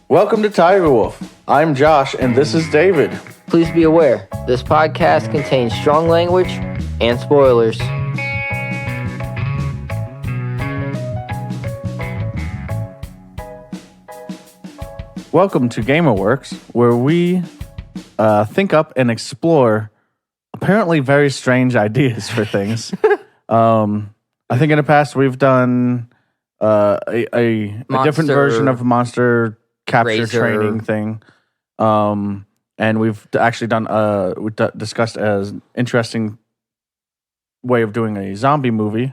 Welcome to Tiger Wolf. I'm Josh, and this is David. Please be aware, this podcast contains strong language and spoilers. Welcome to GamerWorks, where we think up and explore apparently very strange ideas for things. I think in the past we've done a different version of monster capture training thing. And we've actually done discussed as an interesting way of doing a zombie movie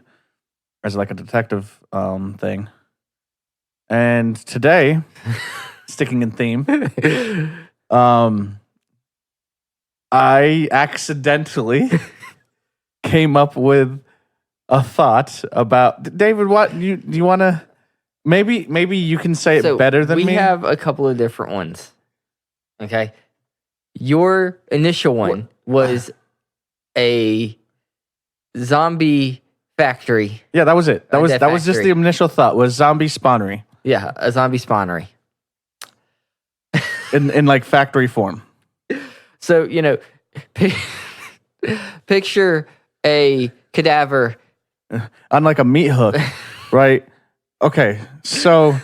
as like a detective thing. And today, sticking in theme, I accidentally came up with a thought about David. What do you want to? Maybe you can say it better than me. We have a couple of different ones. Okay, your initial one was a zombie factory. Yeah, that was it. That was just the initial thought. Was zombie spawnery. Yeah, a zombie spawnery. in like factory form. So picture a cadaver on like a meat hook, right? Okay, so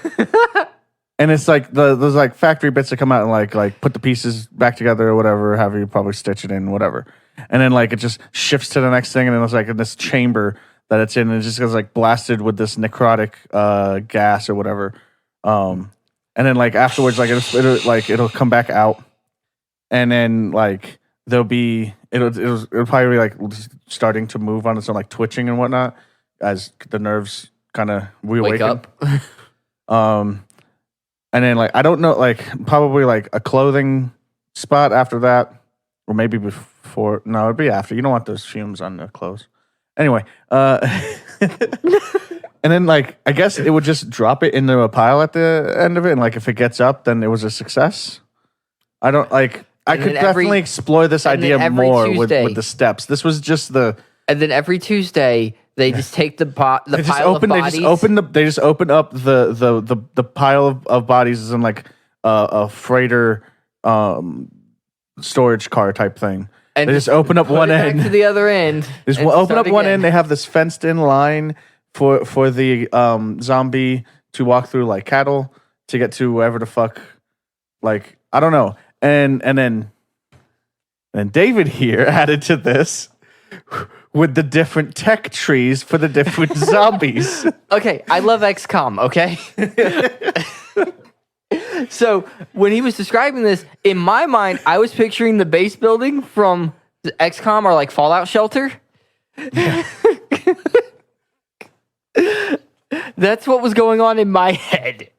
and it's like those like factory bits that come out and like put the pieces back together or whatever, however you probably stitch it in, whatever. And then like it just shifts to the next thing, and then it's like in this chamber that it's in, and it just gets like blasted with this necrotic gas or whatever. And then like afterwards, like it'll come back out, and then like there'll be it'll probably be like starting to move on its own, like twitching and whatnot as the nerves kind of wake up. And then like I don't know, like probably like a clothing spot after that, or maybe before. No, it'd be after. You don't want those fumes on the clothes. Anyway, and then like I guess it would just drop it into a pile at the end of it, and like if it gets up, then it was a success. I don't like. I could definitely explore this idea more with the steps. This was just the. And then every Tuesday they just take the pile of bodies. They just open up the pile of bodies as in like a freighter storage car type thing. And they just open up one end to the other end. Just open up one end. They have this fenced in line for the zombie to walk through like cattle to get to wherever the fuck. Like I don't know. And then David here added to this with the different tech trees for the different zombies. Okay, I love XCOM, okay? So when he was describing this, in my mind, I was picturing the base building from the XCOM or like Fallout Shelter. Yeah. That's what was going on in my head.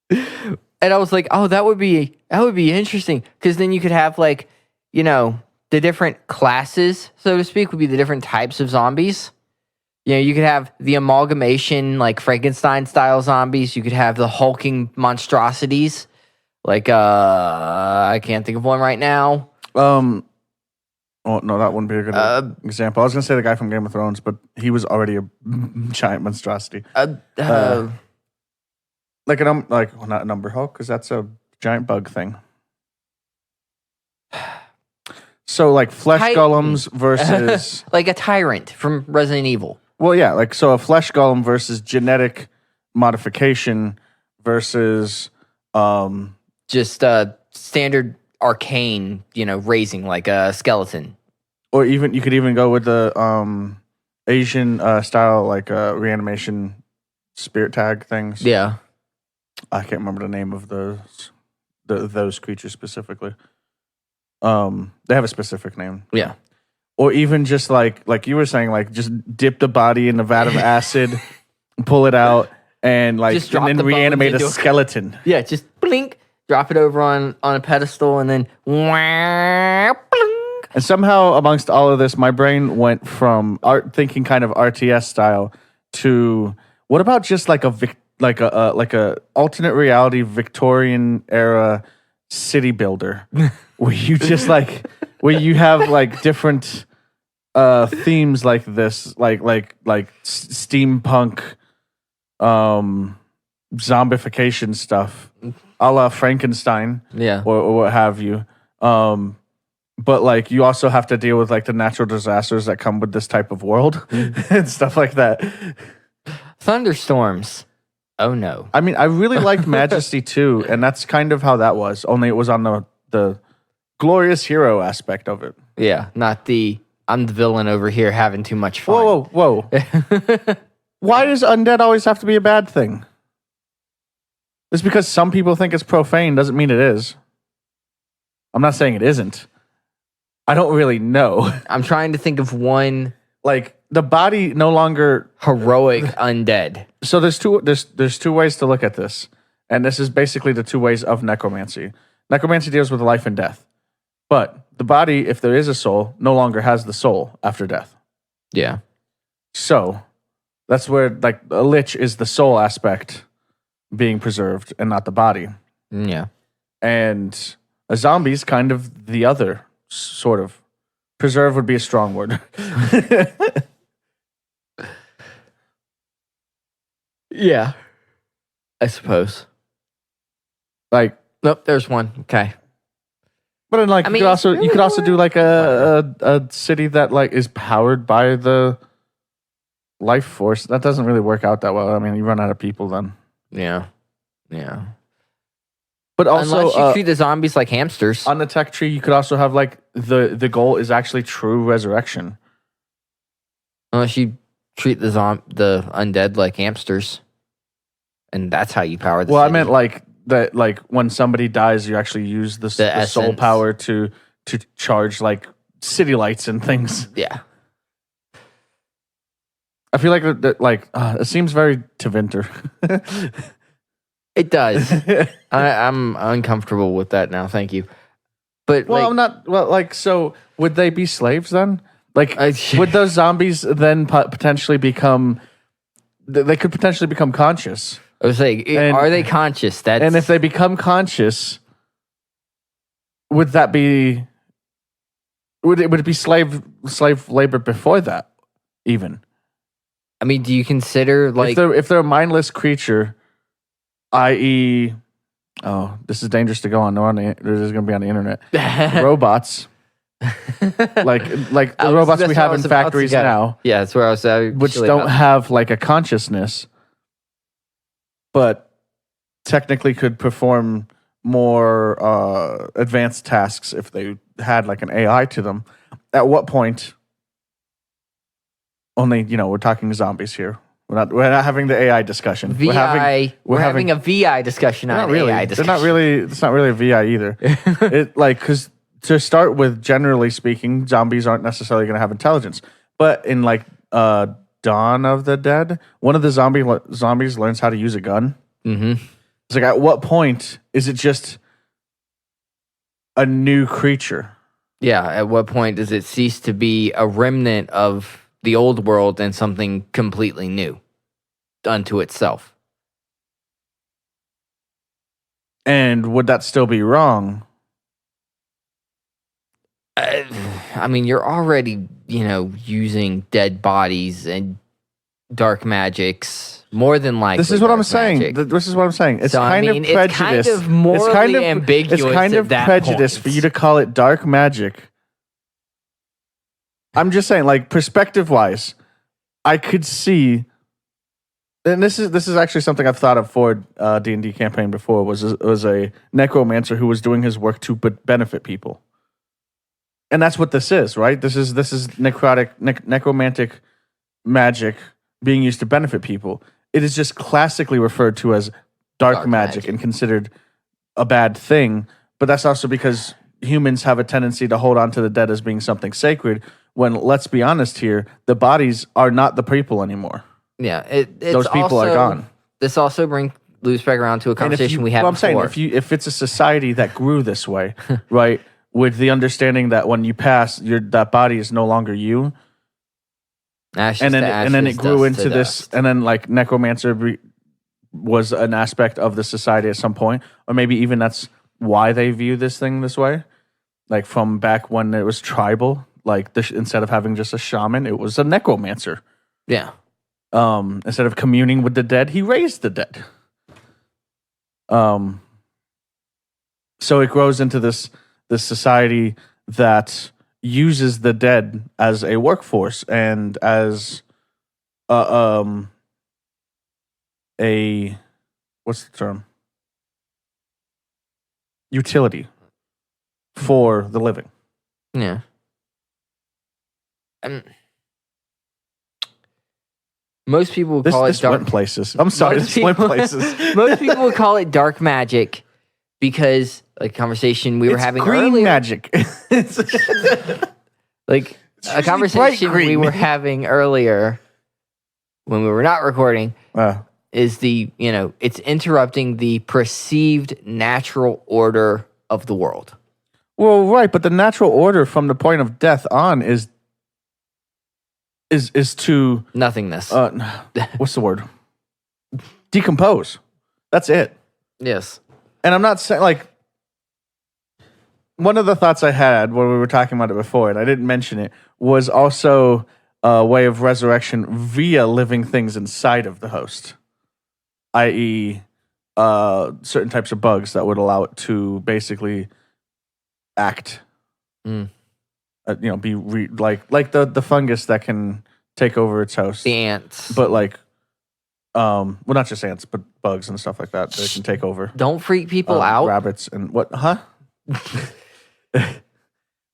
And I was like, oh, that would be interesting. Because then you could have like, the different classes, so to speak, would be the different types of zombies. You could have the amalgamation, like Frankenstein-style zombies. You could have the hulking monstrosities. Like, I can't think of one right now. Oh, no, that wouldn't be a good example. I was going to say the guy from Game of Thrones, but he was already a giant monstrosity. Not a number Hulk, because that's a giant bug thing. So, like, flesh golems versus... like a tyrant from Resident Evil. Well, yeah, like, so a flesh golem versus genetic modification versus... just standard arcane, raising, like a skeleton. Or even, you could even go with the Asian style, like, reanimation spirit tag things. Yeah. I can't remember the name of those creatures specifically. They have a specific name. Yeah. Or even just like you were saying, like just dip the body in a vat of acid, pull it out, and then reanimate a skeleton. Yeah, just blink, drop it over on a pedestal, and then blink. And somehow amongst all of this, my brain went from thinking kind of RTS style to what about just like a alternate reality Victorian era city builder where you just like where you have like different themes like this, like steampunk zombification stuff, a la Frankenstein, Yeah. or what have you. But like you also have to deal with like the natural disasters that come with this type of world and stuff like that. Thunderstorms. Oh no. I mean, I really liked Majesty too, and that's kind of how that was. Only it was on the glorious hero aspect of it. Yeah, not the I'm the villain over here having too much fun. Whoa. Why does undead always have to be a bad thing? Just because some people think it's profane doesn't mean it is. I'm not saying it isn't. I don't really know. I'm trying to think of one Like the body no longer. heroic undead. So there's two ways to look at this, and this is basically the two ways of necromancy. Necromancy deals with life and death, but the body, if there is a soul, no longer has the soul after death. Yeah. So that's where like a lich is the soul aspect being preserved and not the body. Yeah. And a zombie's kind of the other sort of. Preserve would be a strong word. Yeah. I suppose. Like, Nope, there's one. Okay. but then like I you mean, could also really you could also do like whatever. a city that like is powered by the life force. That doesn't really work out that well. I mean, you run out of people then. Yeah. Yeah. But also Unless you treat the zombies like hamsters. on the tech tree, you could also have like the goal is actually true resurrection. Unless you treat the undead like hamsters. And that's how you power the Well, I city. meant like that. Like when somebody dies, you actually use the soul essence. power to charge like city lights and things. Yeah. I feel like it seems very Tevinter. It does. I'm uncomfortable with that now. Thank you. But Well, like, I'm not. Well, like, so would they be slaves then? Like, I- would those zombies then potentially become? They could potentially become conscious, I was saying, and- are they conscious? That's and if they become conscious, would that be? Would it be slave labor before that? Even I mean, do you consider like if they're a mindless creature, i.e., oh, this is dangerous to go on. This is going to be on the internet. Robots. like the robots that's we where I have was in about to factories go. now, Yeah, that's where I was. which actually don't about- have like a consciousness, but technically could perform more advanced tasks if they had like an AI to them. At what point? Only we're talking zombies here. We're not having the AI discussion. VI. We're having a VI discussion, not not really. AI They're discussion. not really. It's not really a VI either. It like because to start with, generally speaking, zombies aren't necessarily going to have intelligence. But in like Dawn of the Dead, one of the zombies learns how to use a gun. Mm-hmm. It's like, at what point is it just a new creature? Yeah. At what point does it cease to be a remnant of the old world and something completely new unto itself? And would that still be wrong? I mean, you're already, using dead bodies and dark magics more than likely. This is what I'm dark saying. magic. This is what I'm saying. It's So, I kind mean, of it's prejudice. kind of morally ambiguous It's kind at of that prejudice point. for you to call it dark magic. I'm just saying, like, perspective-wise, I could see, and this is actually something I've thought of for D&D campaign before. Was a necromancer who was doing his work to benefit people, and that's what this is, right? This is necromantic magic being used to benefit people. It is just classically referred to as dark magic and considered a bad thing. But that's also because humans have a tendency to hold on to the dead as being something sacred. When, let's be honest here, the bodies are not the people anymore. Yeah, it's Those people are also- gone. This also loops back around to a And conversation we had I'm before. saying if it's a society that grew this way, right, with the understanding that when you pass, that body is no longer you, Ashes and to then it ashes, grew dust to into this, dust. and then like necromancer was an aspect of the society at some point, or maybe even that's why they view this thing this way, like from back when it was tribal. Like instead of having just a shaman, it was a necromancer. Yeah. Instead of communing with the dead, he raised the dead. So it grows into this society that uses the dead as a workforce and as a what's the term? Utility for the living. Yeah. Most people would call it This dark went places. I'm sorry, this went places. Most people would call it dark magic because, like, conversation we were having green earlier, magic. like a conversation we were having earlier when we were not recording, is it's interrupting the perceived natural order of the world. Well, right, but the natural order from the point of death on is to nothingness. What's the word? Decompose. That's it. Yes. And I'm not saying, like, one of the thoughts I had when we were talking about it before, and I didn't mention it, was also a way of resurrection via living things inside of the host, i.e., certain types of bugs that would allow it to basically act. Be like the fungus that can take over its host. The ants. But like, well, not just ants, but bugs and stuff like that can take over. Don't freak people out. Rabbits and what? Huh?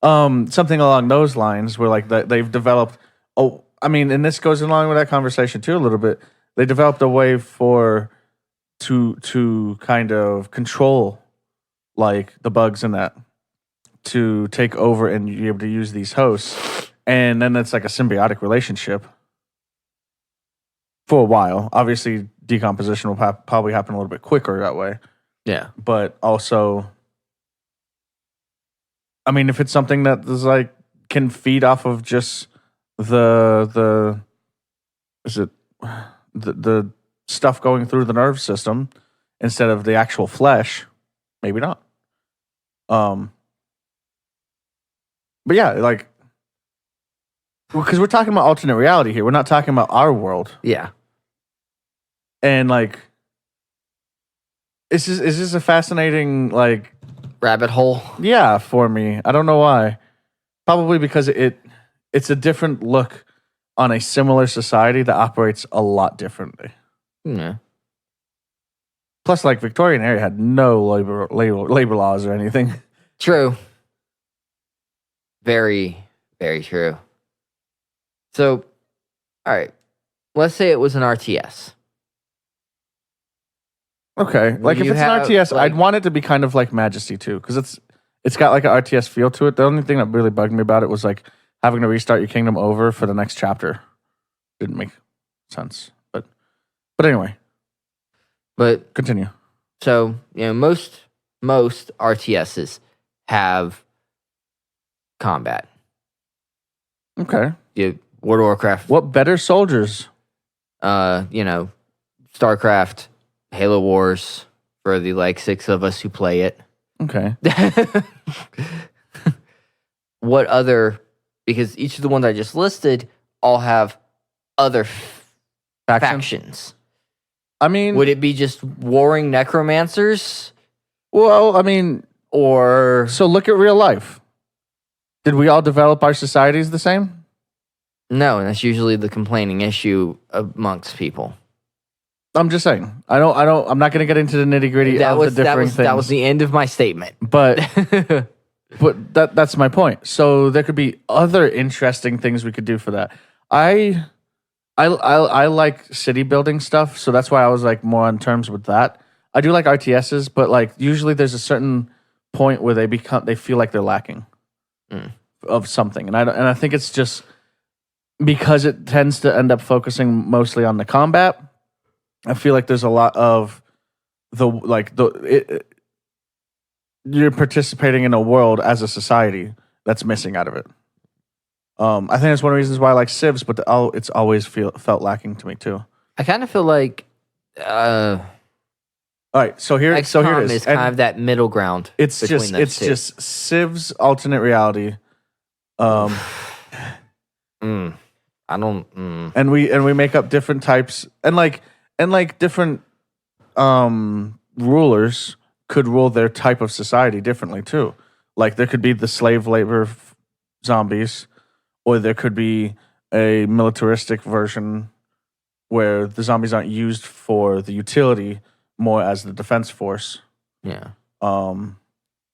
Something along those lines where like they've developed. Oh, I mean, and this goes along with that conversation too a little bit. They developed a way to kind of control like the bugs and that to take over and be able to use these hosts, and then it's like a symbiotic relationship for a while. Obviously, decomposition will probably happen a little bit quicker that way. Yeah, but also, I mean, if it's something that is like can feed off of just the stuff going through the nerve system instead of the actual flesh, maybe not. But yeah, like, because we're talking about alternate reality here. We're not talking about our world. Yeah. And like, is this a fascinating like rabbit hole? Yeah, for me. I don't know why. Probably because it's a different look on a similar society that operates a lot differently. Yeah. Plus, like, Victorian era had no labor laws or anything. True. Very, very true. So, all right. Let's say it was an RTS. Okay. Like, if it's an RTS, I'd want it to be kind of like Majesty, too. Because it's got, like, an RTS feel to it. The only thing that really bugged me about it was, like, having to restart your kingdom over for the next chapter. Didn't make sense. But anyway. But continue. So, most RTSs have combat. Okay. World of Warcraft. What better soldiers? StarCraft, Halo Wars, for the like 6 of us who play it. Okay. What other, because each of the ones I just listed all have other factions. I mean, would it be just warring necromancers? Well, I mean, or so look at real life. Did we all develop our societies the same? No, and that's usually the complaining issue amongst people. I'm just saying. I'm not going to get into the nitty-gritty of the different things. That was the end of my statement. But but that's my point. So there could be other interesting things we could do for that. I like city building stuff, so that's why I was like more on terms with that. I do like RTSs, but like usually there's a certain point where they feel like they're lacking of something, and I think it's just because it tends to end up focusing mostly on the combat. I feel like there's a lot of you're participating in a world as a society that's missing out of it. I think that's one of the reasons why I like Civs, but it's always felt lacking to me too. I kind of feel like all right, so here it is. Is kind of that middle ground. It's just Civ's alternate reality. I don't. And we make up different types and different rulers could rule their type of society differently too. Like there could be the slave labor zombies, or there could be a militaristic version where the zombies aren't used for the utility, more as the defense force. Yeah. Um,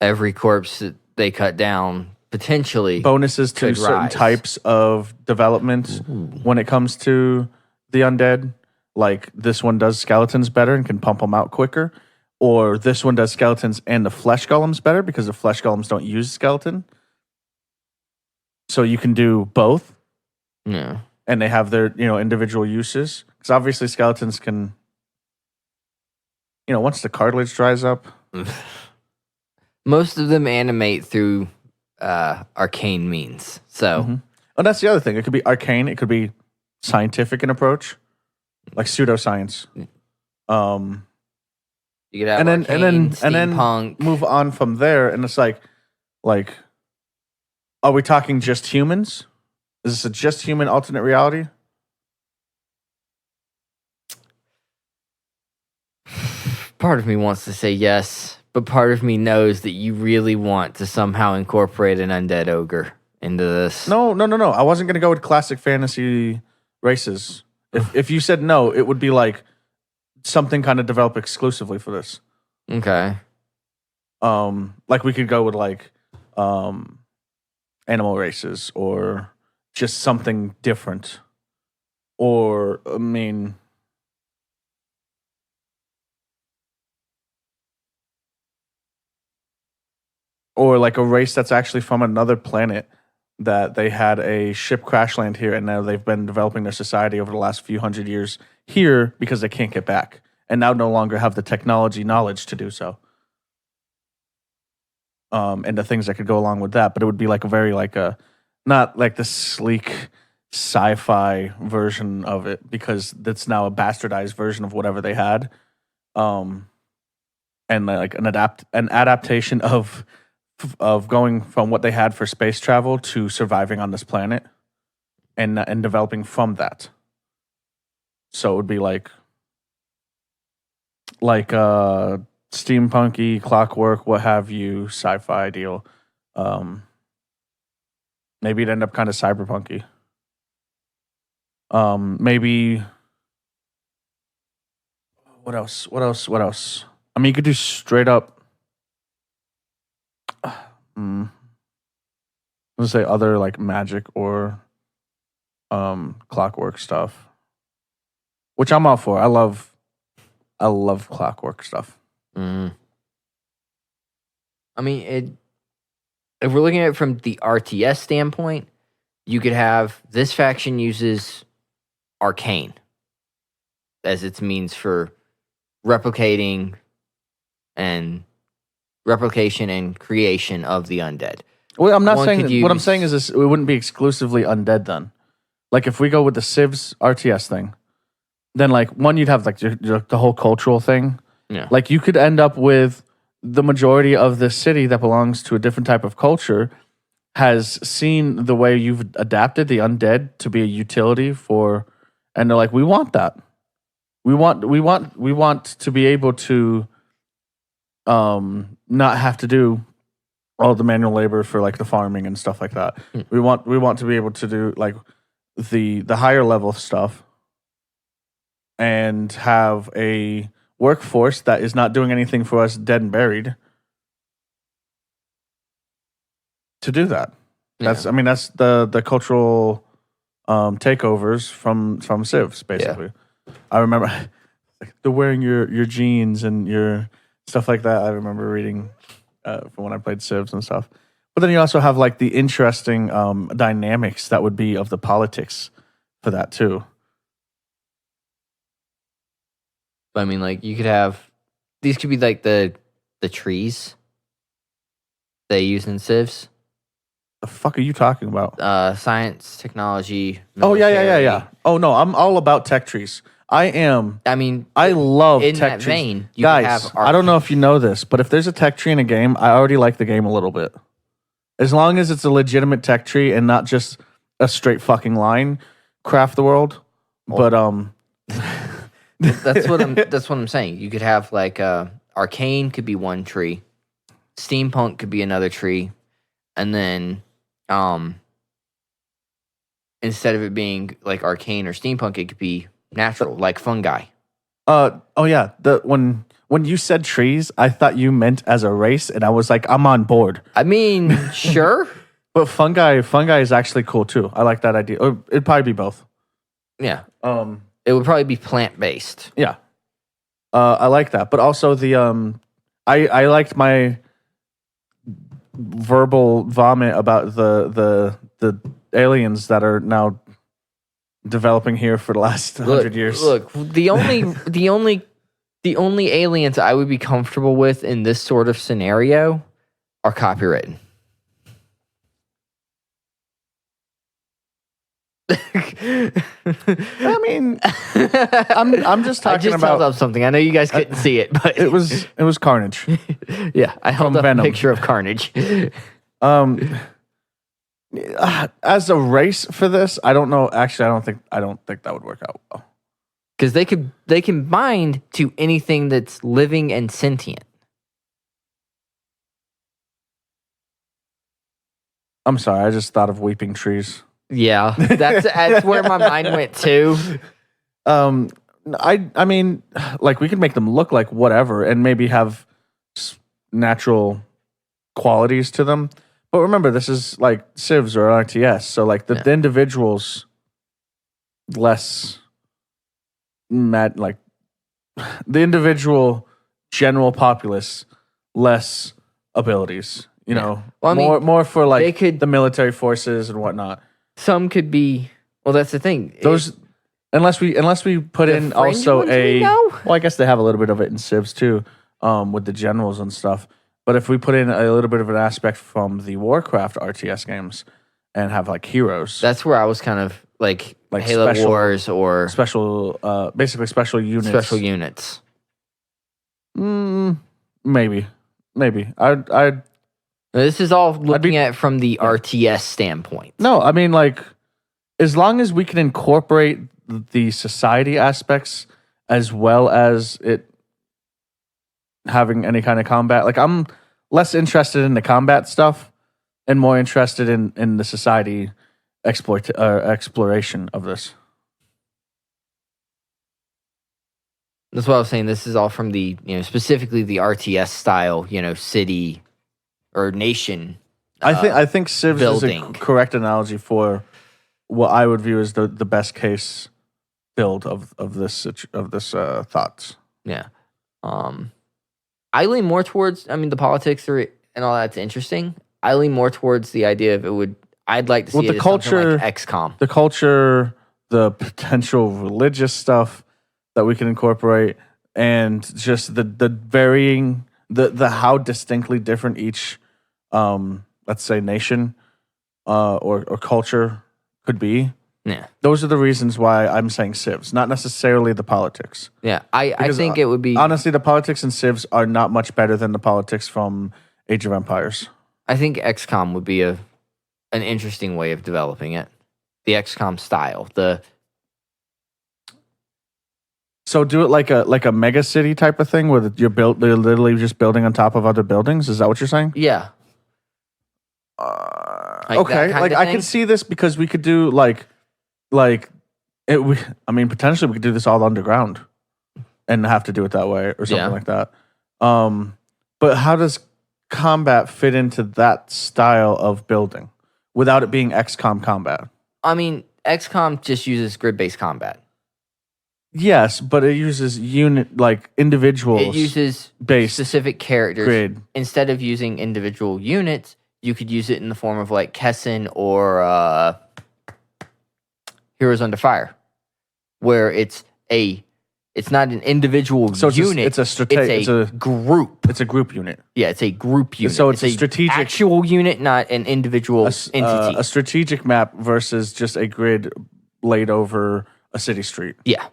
Every corpse that they cut down potentially bonuses to could certain rise. types of development when it comes to the undead. Like this one does skeletons better and can pump them out quicker, or this one does skeletons and the flesh golems better because the flesh golems don't use skeleton. So you can do both. Yeah. And they have their, individual uses. Because obviously skeletons can, once the cartilage dries up. Most of them animate through arcane means. So, Oh, that's the other thing. It could be arcane. It could be scientific in approach, like pseudoscience. You could have and then steampunk. move on from there. And it's like, are we talking just humans? Is this a just human alternate reality? Part of me wants to say yes, but part of me knows that you really want to somehow incorporate an undead ogre into this. No. I wasn't going to go with classic fantasy races. If you said no, it would be like something kind of developed exclusively for this. Okay. Like we could go with like animal races or just something different. Or or like a race that's actually from another planet that they had a ship crash land here and now they've been developing their society over the last few hundred years here because they can't get back and now no longer have the technology knowledge to do so. And the things that could go along with that, but it would be like a very not like the sleek sci-fi version of it because that's now a bastardized version of whatever they had. And like an adaptation of going from what they had for space travel to surviving on this planet and developing from that. So it would be like steampunky, clockwork, what have you, sci-fi deal. Maybe it'd end up kind of cyberpunky. Maybe what else? I mean, you could do straight up. Let's say other like magic or clockwork stuff, which I'm all for. I love clockwork stuff. I mean, if we're looking at it from the RTS standpoint, you could have this faction uses arcane as its means for replication and creation of the undead. Well, I'm not saying what I'm saying is this, it wouldn't be exclusively undead then. Like if we go with the Civs RTS thing, then like one you'd have like the whole cultural thing. Yeah. Like you could end up with the majority of this city that belongs to a different type of culture has seen the way you've adapted the undead to be a utility for, and they're like, we want that. We want to be able to not have to do all the manual labor for like the farming and stuff like that. We want to be able to do like the higher level stuff and have a workforce that is not doing anything for us dead and buried to do that. That's that's the cultural takeovers from Civs basically. Yeah. I remember they're wearing your jeans and your stuff like that. I remember reading from when I played Civs and stuff. But then you also have like the interesting dynamics that would be of the politics for that too. I mean, like you could have these could be like the trees they use in Civs. The fuck are you talking about? Science, technology. Military. Oh yeah. Oh no, I'm all about tech trees. I love in tech that trees. vein, you Guys, I don't know if you know this, but if there's a tech tree in a game, I already like the game a little bit. As long as it's a legitimate tech tree and not just a straight fucking line, craft the world. But that's what I'm saying. You could have like a arcane could be one tree, steampunk could be another tree, and then instead of it being like arcane or steampunk, it could be natural, like fungi. Oh yeah. When you said trees, I thought you meant as a race, and I was like, I'm on board. I mean, sure. But fungi is actually cool too. I like that idea. Or it'd probably be both. Yeah. It would probably be plant based. Yeah. I like that. But also I liked my verbal vomit about the aliens that are now developing here for the last 100 years. Look, the only aliens I would be comfortable with in this sort of scenario are copywritten. I mean, I'm just talking I just about held up something. I know you guys couldn't see it, but it was Carnage. Yeah, I held From up Venom. a picture of Carnage. As a race for this, I don't know. Actually, I don't think that would work out well. Because they can bind to anything that's living and sentient. I'm sorry, I just thought of weeping trees. Yeah, that's where my mind went to. I mean, like we could make them look like whatever, and maybe have natural qualities to them. But remember, this is like civs or RTS, so like the individuals less mad, like the individual general populace less abilities. You know, well, I mean, more for like they could, the military forces and whatnot. Some could be. Well, that's the thing. Those unless we put in also well, I guess they have a little bit of it in civs too, with the generals and stuff. But if we put in a little bit of an aspect from the Warcraft RTS games and have like heroes, that's where I was kind of like Halo Wars or basically special units. Special units. Maybe. I'd. This is all looking at from the RTS standpoint. No, I mean like, as long as we can incorporate the society aspects as well as it having any kind of combat. Like I'm less interested in the combat stuff and more interested in the society exploration of this. That's what I was saying. This is all from the, specifically the RTS style, city or nation. I think Civs building. is a correct analogy for what I would view as the best case build of this thoughts. Yeah. I lean more towards, the politics and all that's interesting. I lean more towards the idea of I'd like to see it as something like XCOM. The culture, the potential religious stuff that we can incorporate, and just the varying, the how distinctly different each, let's say, nation or culture could be. Yeah. Those are the reasons why I'm saying civs, not necessarily the politics. Yeah, I think it would be... Honestly, the politics in civs are not much better than the politics from Age of Empires. I think XCOM would be an interesting way of developing it. The XCOM style. So do it like a mega city type of thing where they're literally just building on top of other buildings? Is that what you're saying? Yeah. Okay, like I can see this because we could do potentially we could do this all underground and have to do it that way or something like that. But how does combat fit into that style of building without it being XCOM combat? XCOM just uses grid-based combat. Yes, but it uses individuals. It uses specific characters. Grid. Instead of using individual units, you could use it in the form of like Kessin or Heroes Under Fire, where it's not an individual unit. It's a group. It's a group unit. Yeah, it's a group unit. So it's a strategic actual unit, not an individual entity. A strategic map versus just a grid laid over a city street. Yeah.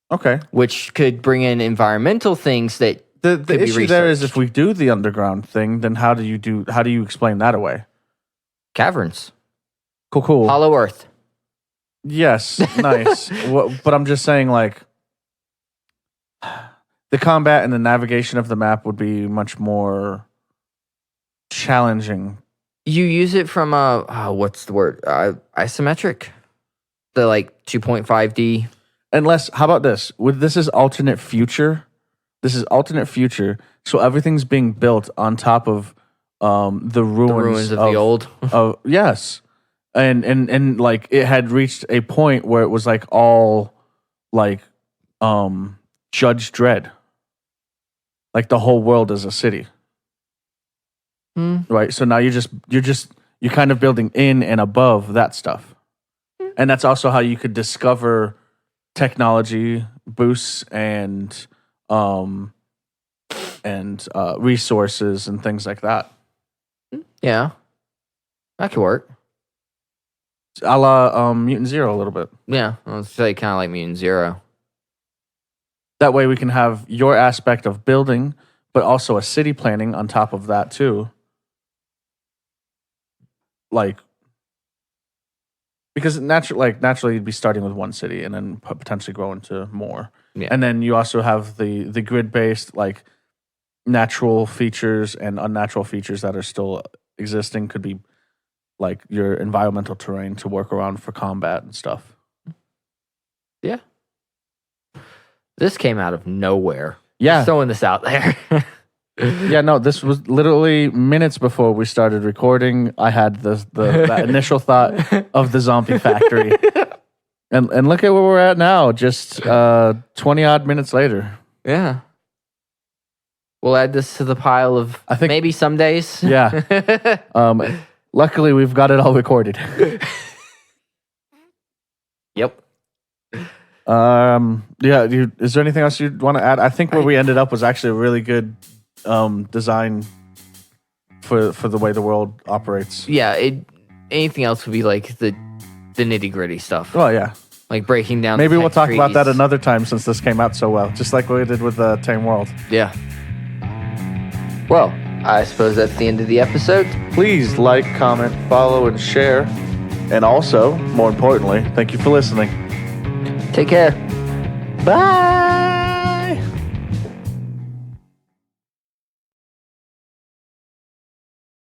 Okay. Which could bring in environmental things that the issue there is if we do the underground thing, then how do you explain that away? Caverns. Cool. Hollow Earth. Yes, nice. But I'm just saying, like, the combat and the navigation of the map would be much more challenging. You use it from what's the word? Isometric, the like 2.5D. Unless, how about this? This is alternate future. This is alternate future. So everything's being built on top of the ruins of the old. Yes, and like it had reached a point where it was like all like Judge Dredd. Like the whole world is a city. Right. So now you're kind of building in and above that stuff. And that's also how you could discover technology boosts and resources and things like that. Yeah. That could work. A la Mutant Zero a little bit. Yeah. It's like kind of like Mutant Zero. That way we can have your aspect of building, but also a city planning on top of that too. Like, because naturally you'd be starting with one city and then potentially grow into more. Yeah. And then you also have the grid-based like natural features and unnatural features that are still existing. Could be like your environmental terrain to work around for combat and stuff. Yeah. This came out of nowhere. Yeah. Just throwing this out there. Yeah, no, this was literally minutes before we started recording. I had that initial thought of the zombie factory. And look at where we're at now, just 20 odd minutes later. Yeah. We'll add this to the pile of maybe some days. Yeah. Luckily, we've got it all recorded. Yep. Yeah. Is there anything else you'd want to add? I think where we ended up was actually a really good design for the way the world operates. Yeah. Anything else would be like the nitty gritty stuff. Oh yeah. Like breaking down. Maybe we'll talk about that another time since this came out so well, just like we did with Tame World. Yeah. Well, I suppose that's the end of the episode. Please like, comment, follow, and share. And also, more importantly, thank you for listening. Take care. Bye.